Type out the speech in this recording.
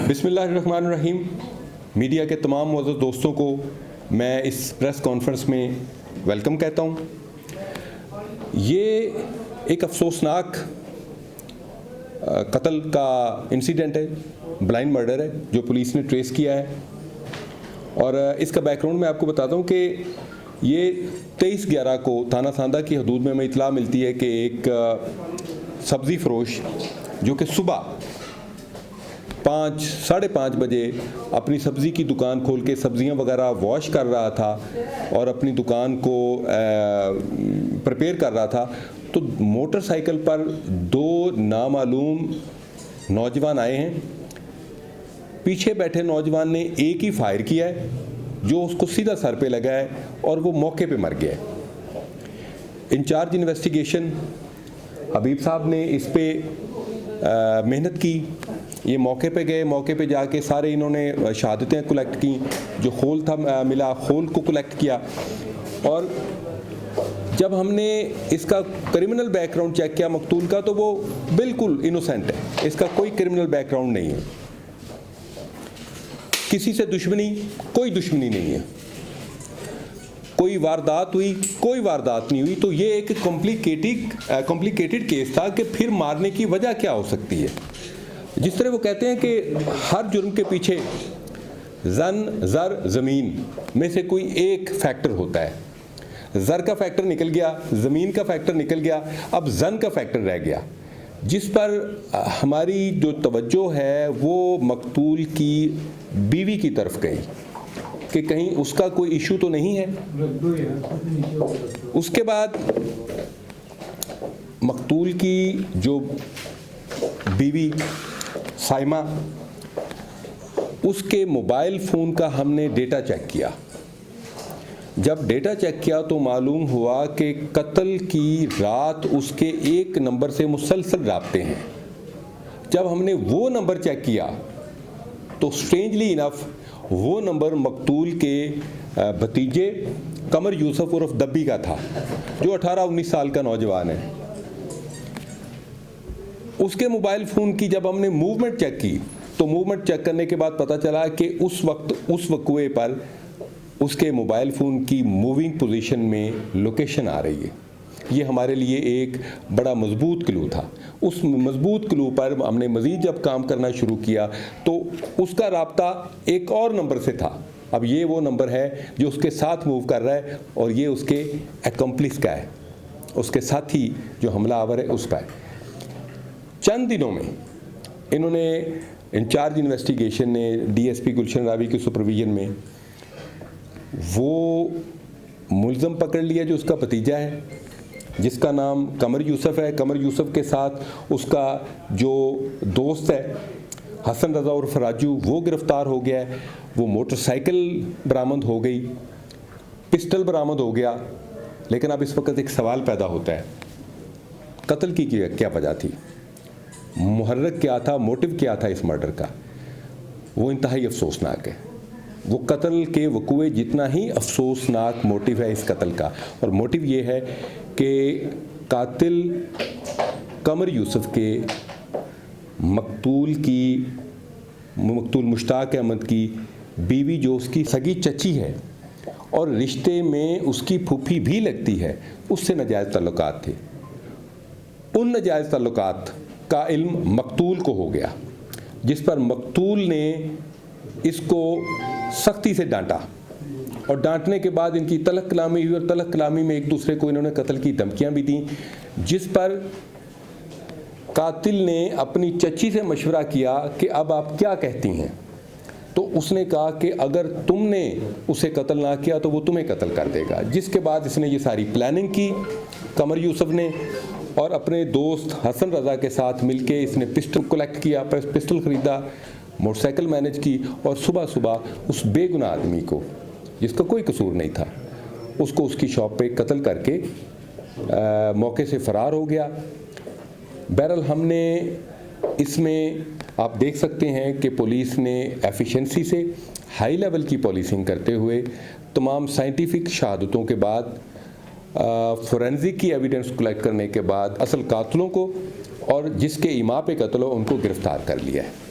बिस्मिल्लाहिर्रहमानिर्रहीम। मीडिया के तमाम मौजूद दोस्तों को मैं इस प्रेस कॉन्फ्रेंस में वेलकम कहता हूँ। ये एक अफसोसनाक कत्ल का इंसिडेंट है, ब्लाइंड मर्डर है जो पुलिस ने ट्रेस किया है। और इसका बैकग्राउंड मैं आपको बताता हूँ कि ये 23/11 को थाना सांदा की हदूद में हमें इतला मिलती है कि एक सब्ज़ी फरोश जो कि सुबह 5-5:30 बजे अपनी सब्ज़ी की दुकान खोल के सब्ज़ियाँ वगैरह वॉश कर रहा था और अपनी दुकान को प्रिपेयर कर रहा था, तो मोटरसाइकिल पर 2 नामालूम नौजवान आए हैं। पीछे बैठे नौजवान ने एक ही फायर किया है जो उसको सीधा सर पे लगा है और वो मौके पे मर गया है। इंचार्ज इन्वेस्टिगेशन हबीब साहब ने इस पे मेहनत की। ये मौके पे गए, मौके पे जाके सारे इन्होंने शहादतें कलेक्ट की, जो खोल था मिला खोल को कलेक्ट किया। और जब हमने इसका क्रिमिनल बैकग्राउंड चेक किया मकतूल का, तो वो बिल्कुल इनोसेंट है, इसका कोई क्रिमिनल बैकग्राउंड नहीं है, किसी से दुश्मनी कोई दुश्मनी नहीं है, कोई वारदात हुई कोई वारदात नहीं हुई। तो ये एक कॉम्प्लिकेटेड केस था कि फिर मारने की वजह क्या हो सकती है। जिस तरह वो कहते हैं कि हर जुर्म के पीछे ज़मीन में से कोई एक फैक्टर होता है। ज़र का फैक्टर निकल गया, ज़मीन का फैक्टर निकल गया, अब जन का फैक्टर रह गया, जिस पर हमारी जो तवज्जो है वो मकतूल की बीवी की तरफ गई कि कहीं उसका कोई इशू तो नहीं है। उसके बाद मकतूल की जो बीवी साइमा, उसके मोबाइल फ़ोन का हमने डेटा चेक किया। जब डेटा चेक किया तो मालूम हुआ कि कत्ल की रात उसके एक नंबर से मुसलसल राब्ते हैं। जब हमने वो नंबर चेक किया तो स्ट्रेंजली इनफ वो नंबर मकतूल के भतीजे कमर यूसुफ उर्फ दब्बी का था, जो 18-19 साल का नौजवान है। उसके मोबाइल फ़ोन की जब हमने मूवमेंट चेक की तो मूवमेंट चेक करने के बाद पता चला कि उस वक़्वे पर उसके मोबाइल फ़ोन की मूविंग पोजीशन में लोकेशन आ रही है। ये हमारे लिए एक बड़ा मजबूत क्लू था। उस मजबूत क्लू पर हमने मज़ीद जब काम करना शुरू किया तो उसका राब्ता एक और नंबर से था। अब ये वो नंबर है जो उसके साथ मूव कर रहा है और ये उसके एकम्प्लिस का है, उसके साथी जो हमलावर है उसका है। चंद दिनों में इन्होंने इंचार्ज इन्वेस्टिगेशन ने डीएसपी गुलशन रावी की सुपरविजन में वो मुल्ज़म पकड़ लिया जो उसका भतीजा है, जिसका नाम कमर यूसुफ है। कमर यूसुफ के साथ उसका जो दोस्त है हसन रज़ा उर्फ राजू, वो गिरफ़्तार हो गया है। वो मोटरसाइकिल बरामद हो गई, पिस्टल बरामद हो गया। लेकिन अब इस वक्त एक सवाल पैदा होता है, कत्ल की क्या वजह थी, मुहर्रिक क्या था, मोटिव क्या था इस मर्डर का। वो इंतहाई अफसोसनाक है। वो कत्ल के वक़ूए जितना ही अफसोसनाक मोटिव है इस कत्ल का। और मोटिव ये है कि कातिल कमर यूसुफ के मकतूल मुश्ताक अहमद की बीवी, जो उसकी सगी चची है और रिश्ते में उसकी फूफी भी लगती है, उससे नाजायज़ ताल्लुकात थे। उन नाजायज़ ताल्लुकात का इल्म मकतूल को हो गया, जिस पर मकतूल ने इसको सख्ती से डांटा और डांटने के बाद इनकी तलख कलामी हुई और तलख कलामी में एक दूसरे को इन्होंने कत्ल की धमकियां भी दी, जिस पर कातिल ने अपनी चची से मशवरा किया कि अब आप क्या कहती हैं। तो उसने कहा कि अगर तुमने उसे कत्ल ना किया तो वो तुम्हें कत्ल कर देगा। जिसके बाद इसने ये सारी प्लानिंग की कमर यूसुफ ने, और अपने दोस्त हसन रज़ा के साथ मिलके इसने पिस्टल कलेक्ट किया, पिस्टल ख़रीदा, मोटरसाइकिल मैनेज की और सुबह सुबह उस बेगुनाह आदमी को, जिसका कोई कसूर नहीं था, उसको उसकी शॉप पे कत्ल करके मौके से फ़रार हो गया। बहरहाल हमने इसमें आप देख सकते हैं कि पुलिस ने एफिशिएंसी से हाई लेवल की पॉलिसिंग करते हुए तमाम साइंटिफिक शहादतों के बाद, फोरेंसिक की एविडेंस कलेक्ट करने के बाद असल कातिलों को और जिसके इमा पे कत्ल हो उनको गिरफ़्तार कर लिया है।